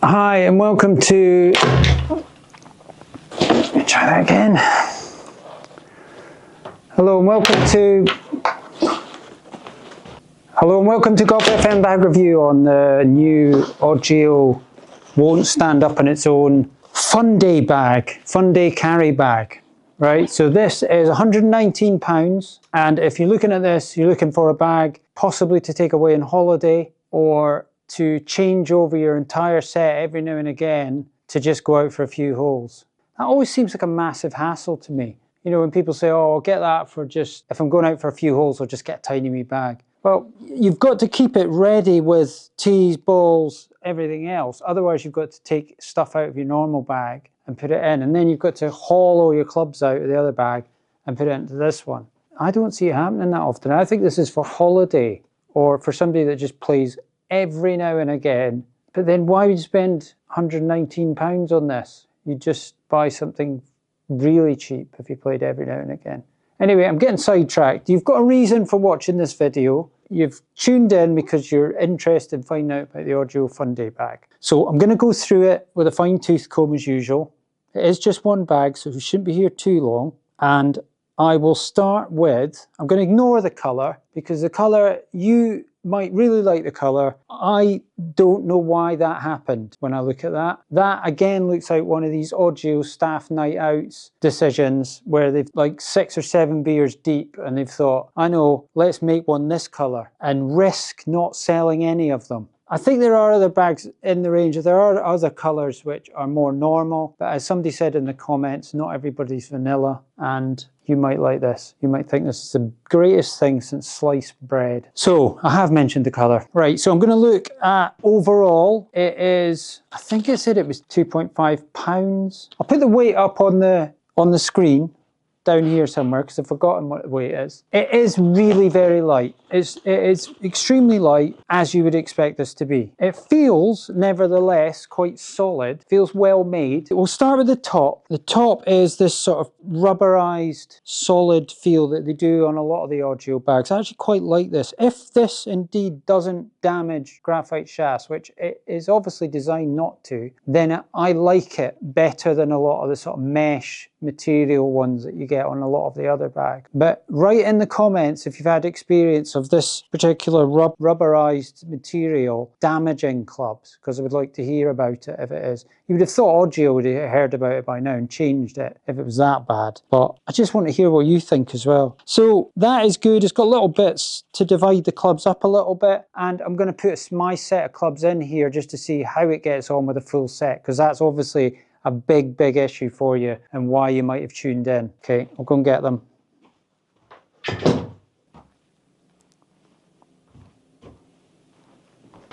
Hi and welcome to, let me try that again. Hello and welcome to Golf FM Bag Review on the new Ogio Won't Stand Up on Its Own Funday bag, Funday carry bag. Right, so this is £119, and if you're looking at this, you're looking for a bag possibly to take away on holiday or to change over your entire set every now and again to just go out for a few holes. That always seems like a massive hassle to me. You know, when people say, oh, I'll get that for just, if I'm going out for a few holes, I'll just get a tiny wee bag. Well, you've got to keep it ready with tees, balls, everything else. Otherwise, you've got to take stuff out of your normal bag and put it in. And then you've got to haul all your clubs out of the other bag and put it into this one. I don't see it happening that often. I think this is for holiday or for somebody that just plays every now and again. But then why would you spend £119 on this? You just buy something really cheap if you played every now and again. Anyway, I'm getting sidetracked. You've got a reason for watching this video. You've tuned in because you're interested in finding out about the Ogio Funday bag. So I'm going to go through it with a fine-tooth comb as usual. It is just one bag, so we shouldn't be here too long. And I will start with, I'm going to ignore the colour because the colour, you might really like the colour. I don't know why that happened when I look at that. That again looks like one of these Ogio staff night outs decisions where they've like 6 or 7 beers deep and they've thought, I know, let's make one this colour and risk not selling any of them. I think there are other bags in the range. There are other colours which are more normal, but as somebody said in the comments, not everybody's vanilla, and you might like this. You might think this is the greatest thing since sliced bread. So I have mentioned the colour. Right, so I'm going to look at overall. It is, I think it said it was 2.5 pounds. I'll put the weight up on the screen down here somewhere because I've forgotten what the weight is. It is really very light. It is extremely light, as you would expect this to be. It feels, nevertheless, quite solid. Feels well made. We'll start with the top. The top is this sort of rubberized, solid feel that they do on a lot of the Ogio bags. I actually quite like this. If this indeed doesn't damage graphite shafts, which it is obviously designed not to, then I like it better than a lot of the sort of mesh material ones that you get on a lot of the other bags. But write in the comments if you've had experience of this particular rubberized material damaging clubs, because I would like to hear about it if it is. You would have thought Ogio would have heard about it by now and changed it if it was that bad. But I just want to hear what you think as well. So that is good. It's got little bits to divide the clubs up a little bit. And I'm going to put my set of clubs in here just to see how it gets on with a full set, because that's obviously a big issue for you and why you might have tuned in. Okay, I'll go and get them.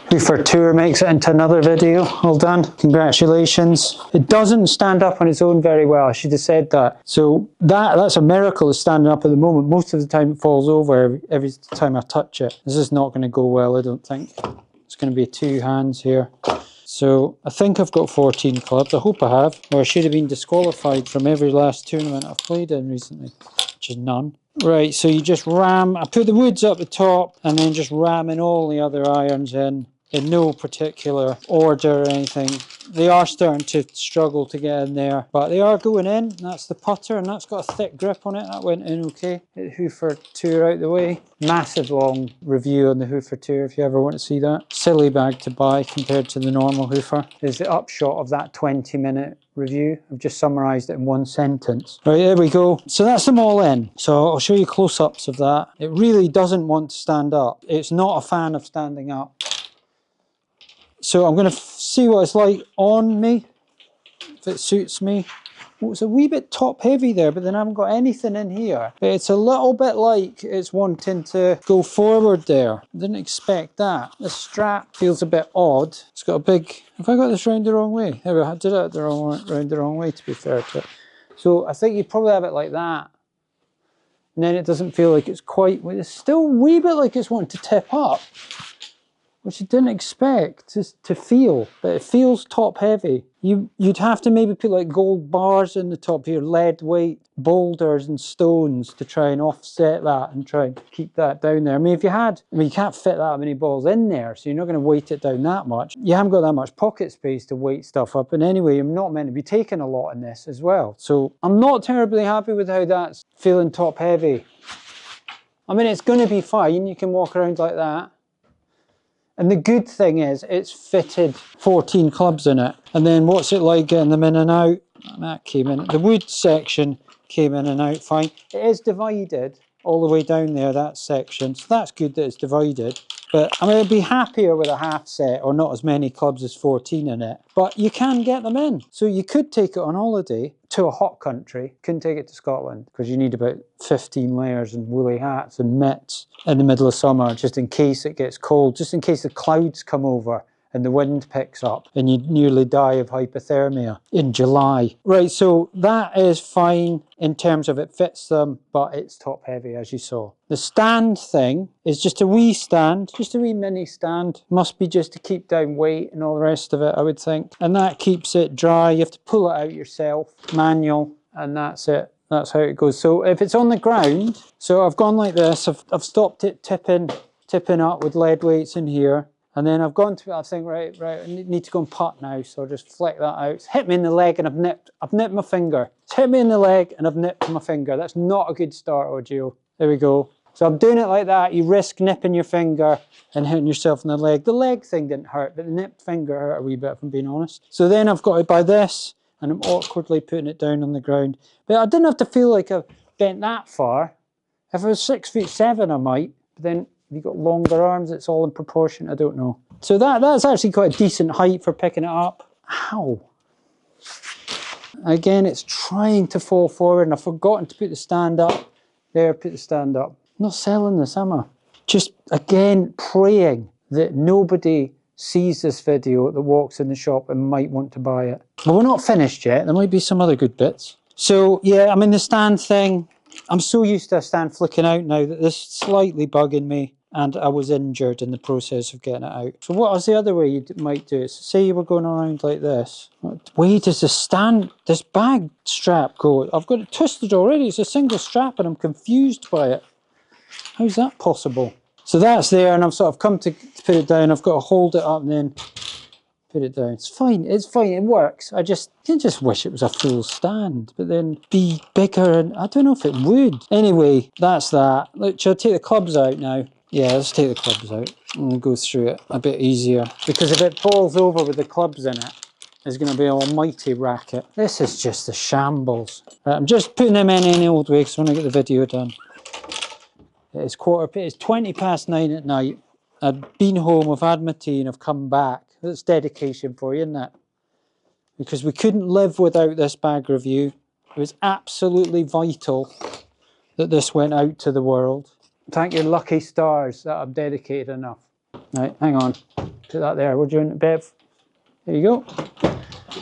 Hoofer Tour makes it into another video. Well done. Congratulations. It doesn't stand up on its own very well. I should have said that. So that's a miracle. It's standing up at the moment. Most of the time it falls over every time I touch it. This is not going to go well, I don't think. It's going to be 2 hands here. So I think I've got 14 clubs. I hope I have. Or I should have been disqualified from every last tournament I've played in recently, which is none. Right, so you just ram. I put the woods up the top and then just ramming all the other irons in no particular order or anything. They are starting to struggle to get in there, but they are going in. That's the putter, and that's got a thick grip on it. That went in okay. Hit Hoofer Tour out the way. Massive long review on the Hoofer Tour if you ever want to see that. Silly bag to buy compared to the normal Hoofer. Is the upshot of that 20-minute review. I've just summarised it in 1 sentence. Right, there we go. So that's them all in. So I'll show you close-ups of that. It really doesn't want to stand up. It's not a fan of standing up. So I'm going to see what it's like on me, if it suits me. Oh, it's a wee bit top heavy there, but then I haven't got anything in here. But it's a little bit like it's wanting to go forward there. Didn't expect that. The strap feels a bit odd. It's got a big, have I got this round the wrong way? There we go, I did it round the wrong way to be fair to it. So I think you probably have it like that. And then it doesn't feel like it's quite, it's still a wee bit like it's wanting to tip up, which I didn't expect to feel, but it feels top heavy. You'd have to maybe put like gold bars in the top here, lead weight boulders and stones to try and offset that and try and keep that down there. I mean, if you had, I mean, you can't fit that many balls in there, so you're not going to weight it down that much. You haven't got that much pocket space to weight stuff up. And anyway, I'm not meant to be taking a lot in this as well. So I'm not terribly happy with how that's feeling top heavy. I mean, it's going to be fine. You can walk around like that. And the good thing is it's fitted 14 clubs in it. And then what's it like getting them in and out? That came in. The wood section came in and out fine. It is divided all the way down there, that section. So that's good that it's divided. But I mean, I'd be happier with a half set or not as many clubs as 14 in it. But you can get them in. So you could take it on holiday to a hot country. Couldn't take it to Scotland because you need about 15 layers and woolly hats and mitts in the middle of summer, just in case it gets cold, just in case the clouds come over and the wind picks up and you nearly die of hypothermia in July. Right, so that is fine in terms of it fits them, but it's top heavy as you saw. The stand thing is just a wee stand, just a wee mini stand. Must be just to keep down weight and all the rest of it, I would think. And that keeps it dry. You have to pull it out yourself, manual, and that's it. That's how it goes. So if it's on the ground, so I've gone like this, I've stopped it tipping up with lead weights in here. And then I've gone to it, I think, right, I need to go and putt now, so I'll just flick that out. It's hit me in the leg and I've nipped my finger. It's hit me in the leg and I've nipped my finger. That's not a good start, Ogio. There we go. So I'm doing it like that. You risk nipping your finger and hitting yourself in the leg. The leg thing didn't hurt, but the nipped finger hurt a wee bit, if I'm being honest. So then I've got to buy this, and I'm awkwardly putting it down on the ground. But I didn't have to feel like I bent that far. If I was 6'7", I might, but then if you've got longer arms, it's all in proportion, I don't know. So that's actually quite a decent height for picking it up. Ow. Again, it's trying to fall forward and I've forgotten to put the stand up. There, put the stand up. I'm not selling this, am I? Just, again, praying that nobody sees this video that walks in the shop and might want to buy it. But we're not finished yet. There might be some other good bits. So, yeah, I mean, the stand thing, I'm so used to a stand flicking out now that this is slightly bugging me. And I was injured in the process of getting it out. So what was the other way you might do it? So say you were going around like this. What way does this bag strap go? I've got it twisted already. It's a single strap and I'm confused by it. How's that possible? So that's there and I've sort of come to put it down. I've got to hold it up and then put it down. It's fine, it works. I just wish it was a full stand, but then be bigger and I don't know if it would. Anyway, that's that. Look, shall I take the clubs out now? Yeah, let's take the clubs out and go through it a bit easier. Because if it falls over with the clubs in it, it's going to be an almighty racket. This is just a shambles. I'm just putting them in any old way because I want to get the video done. It's 9:20 at night. I've been home, I've had my tea and I've come back. That's dedication for you, isn't it? Because we couldn't live without this bag review. It was absolutely vital that this went out to the world. Thank your lucky stars that I'm dedicated enough. Right, hang on. Put that there. We're doing it, Bev. There you go.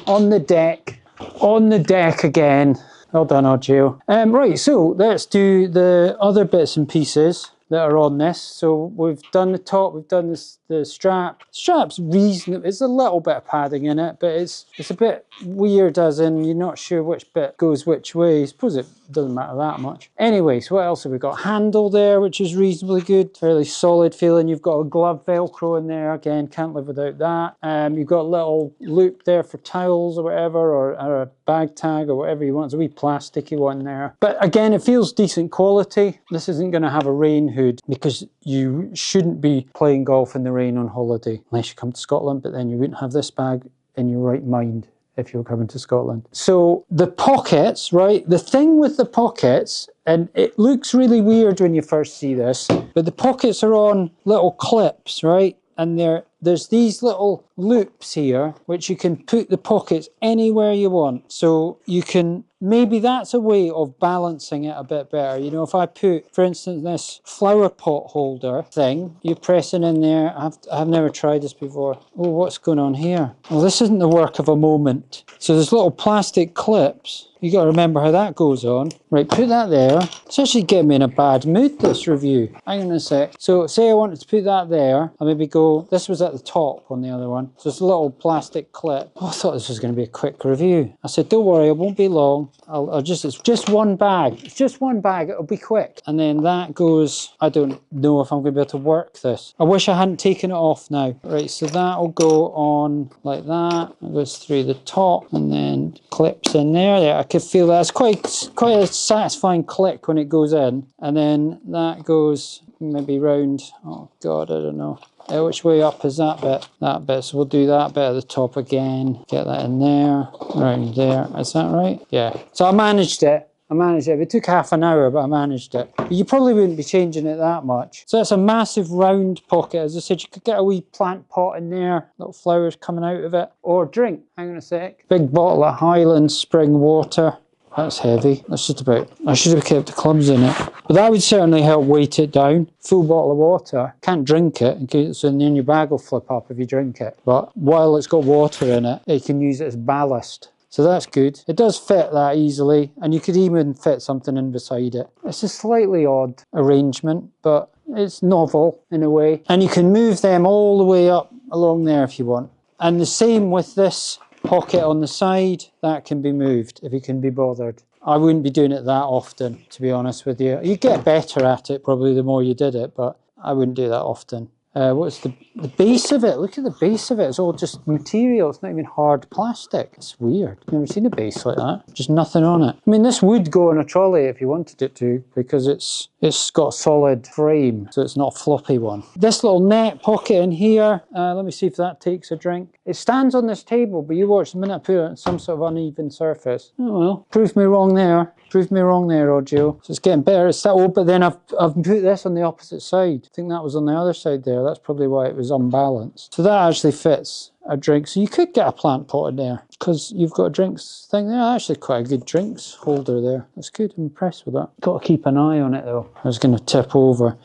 On the deck. On the deck again. Well done, Ogio. Right, so let's do the other bits and pieces that are on this. So we've done the top, we've done the strap. Strap's reasonable. It's a little bit of padding in it, but it's a bit weird as in you're not sure which bit goes which way. I suppose it doesn't matter that much. Anyway, so what else have we got? Handle there, which is reasonably good. Fairly solid feeling. You've got a glove Velcro in there. Again, can't live without that. You've got a little loop there for towels or whatever, or a bag tag or whatever you want. It's a wee plasticky one there. But again, it feels decent quality. This isn't going to have a rain hood because you shouldn't be playing golf in the rain on holiday unless you come to Scotland, but then you wouldn't have this bag in your right mind if you're coming to Scotland. So the pockets, right? The thing with the pockets, and it looks really weird when you first see this, but the pockets are on little clips, right? And there's these little loops here, which you can put the pockets anywhere you want. So you can, maybe that's a way of balancing it a bit better. You know, if I put, for instance, this flower pot holder thing, you press it in there. I've never tried this before. Oh, what's going on here? Well, this isn't the work of a moment. So there's little plastic clips. You got to remember how that goes on. Right, put that there. It's actually getting me in a bad mood, this review. Hang on a sec. So say I wanted to put that there. I maybe go, this was at the top on the other one. So it's a little plastic clip. Oh, I thought this was going to be a quick review. I said, don't worry, it won't be long. It's just one bag. It's just one bag. It'll be quick. And then that goes, I don't know if I'm going to be able to work this. I wish I hadn't taken it off now. Right, so that'll go on like that. It goes through the top and then clips in there. Yeah, I could feel that. It's quite a satisfying click when it goes in. And then that goes maybe round, oh God, I don't know. Which way up is that bit? That bit. So we'll do that bit at the top again. Get that in there, around there. Is that right? Yeah. So I managed it. It took half an hour, but I managed it. But you probably wouldn't be changing it that much. So that's a massive round pocket. As I said, you could get a wee plant pot in there, little flowers coming out of it. Or drink. Hang on a sec. Big bottle of Highland spring water. That's heavy. That's just about, I should have kept the clubs in it. But that would certainly help weight it down. Full bottle of water. Can't drink it, so then your bag will flip up if you drink it. But while it's got water in it, you can use it as ballast. So that's good. It does fit that easily, and you could even fit something in beside it. It's a slightly odd arrangement, but it's novel in a way. And you can move them all the way up along there if you want. And the same with this pocket on the side, that can be moved if you can be bothered. I wouldn't be doing it that often, to be honest with you. You get better at it probably the more you did it, but I wouldn't do that often. What's the base of it? Look at the base of it. It's all just material. It's not even hard plastic. It's weird. I've never seen a base like that. Just nothing on it. I mean, this would go on a trolley if you wanted it to, because it's got a solid frame, so it's not a floppy one. This little net pocket in here, let me see if that takes a drink. It stands on this table, but you watch the minute I put it on some sort of uneven surface. Oh well, proved me wrong there. Proved me wrong there, Ogio. So it's getting better. It's that old, but then I've put this on the opposite side. I think that was on the other side there. That's probably why it was unbalanced. So that actually fits a drink. So you could get a plant pot in there because you've got a drinks thing there. Actually quite a good drinks holder there. That's good. I'm impressed with that. Got to keep an eye on it though. I was going to tip over.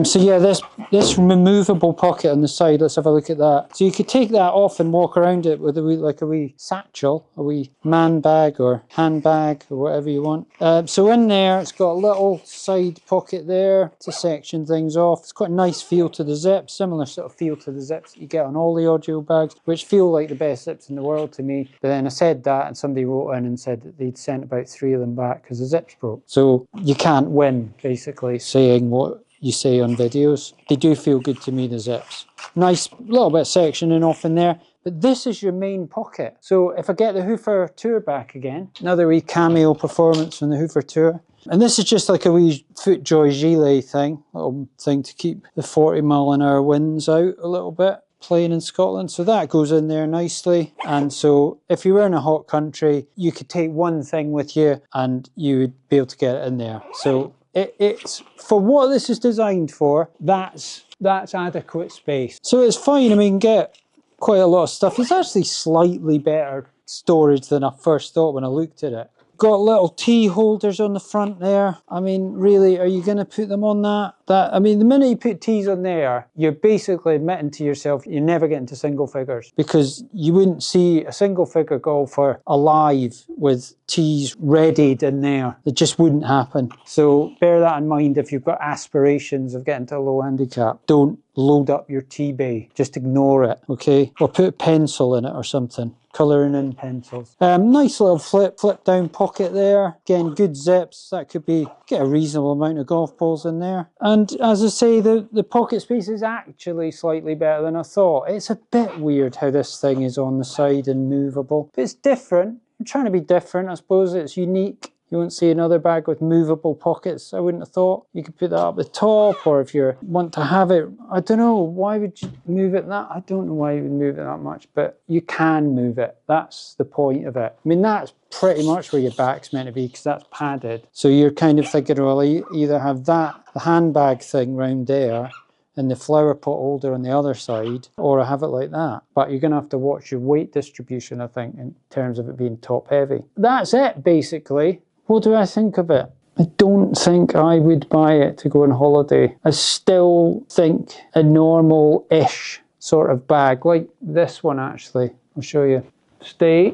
So yeah, this removable pocket on the side, let's have a look at that. So you could take that off and walk around it with a wee satchel, a wee man bag or handbag or whatever you want. So in there, it's got a little side pocket there to section things off. It's quite a nice feel to the zips, similar sort of feel to the zips that you get on all the Ogio bags, which feel like the best zips in the world to me. But then I said that and somebody wrote in and said that they'd sent about 3 of them back because the zips broke. So you can't win, basically, saying what you say on videos. They do feel good to me, the zips. Nice little bit of sectioning off in there. But this is your main pocket. So if I get the Hoofer Tour back again, another wee cameo performance from the Hoofer Tour. And this is just like a wee FootJoy gilet thing, little thing to keep the 40-mile-an-hour winds out a little bit, playing in Scotland. So that goes in there nicely. And so if you were in a hot country, you could take one thing with you and you would be able to get it in there. So it's for what this is designed for, that's adequate space. So it's fine. I mean, get quite a lot of stuff. It's actually slightly better storage than I first thought when I looked at it. Got little tea holders on the front there. I mean, really, are you going to put them on that? I mean, the minute you put teas on there, you're basically admitting to yourself you're never getting to single figures, because you wouldn't see a single figure golfer alive with teas readied in there. It just wouldn't happen. So bear that in mind if you've got aspirations of getting to a low handicap. Don't load up your tea bay. Just ignore it, okay? Or put a pencil in it or something. Colouring in pencils. Nice little flip down pocket there. Again, good zips. That could be, get a reasonable amount of golf balls in there. And as I say, the pocket space is actually slightly better than I thought. It's a bit weird how this thing is on the side and movable. But it's different. I'm trying to be different. I suppose it's unique. You won't see another bag with movable pockets, I wouldn't have thought. You could put that up the top, or if you want to have it, I don't know, why would you move it that? I don't know why you would move it that much, but you can move it. That's the point of it. I mean, that's pretty much where your back's meant to be, because that's padded. So you're kind of thinking, well, you either have that, the handbag thing round there, and the flower pot holder on the other side, or I have it like that. But you're going to have to watch your weight distribution, I think, in terms of it being top heavy. That's it, basically. What do I think of it? I don't think I would buy it to go on holiday. I still think a normal-ish sort of bag, like this one actually. I'll show you. Stay.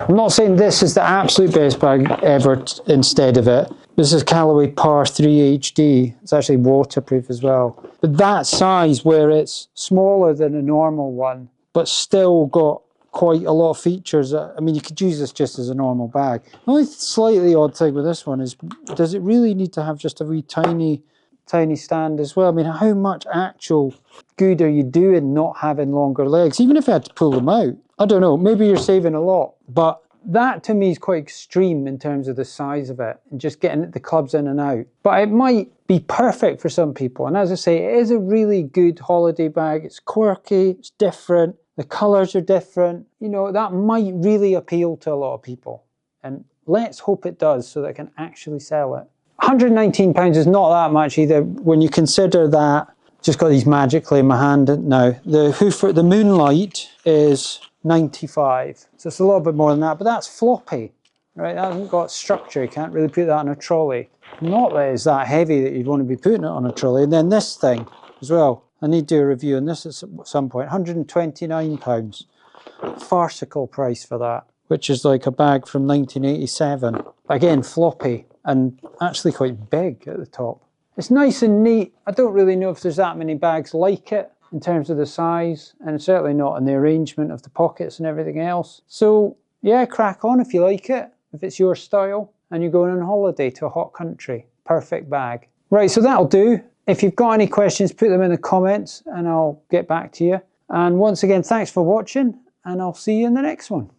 I'm not saying this is the absolute best bag ever instead of it. This is Callaway Par 3 HD. It's actually waterproof as well. But that size, where it's smaller than a normal one, but still got quite a lot of features. I mean, you could use this just as a normal bag. The only slightly odd thing with this one is, does it really need to have just a wee tiny stand as well? I mean, how much actual good are you doing not having longer legs, even if you had to pull them out? I don't know, maybe you're saving a lot, but that to me is quite extreme in terms of the size of it and just getting the clubs in and out. But it might be perfect for some people. And as I say, it is a really good holiday bag. It's quirky, it's different, the colours are different. You know, that might really appeal to a lot of people. And let's hope it does so that I can actually sell it. £119 is not that much either when you consider that. Just got these magically in my hand now. The Moonlight is 95, so it's a little bit more than that, but that's floppy, right? That hasn't got structure. You can't really put that on a trolley. Not that it's that heavy that you'd want to be putting it on a trolley. And then this thing as well. I need to do a review on this at some point. £129, farcical price for that, which is like a bag from 1987. Again, floppy and actually quite big at the top. It's nice and neat. I don't really know if there's that many bags like it in terms of the size, and certainly not in the arrangement of the pockets and everything else. So yeah, crack on if you like it, if it's your style and you're going on holiday to a hot country. Perfect bag. Right, so that'll do. If you've got any questions, put them in the comments and I'll get back to you. And once again, thanks for watching, and I'll see you in the next one.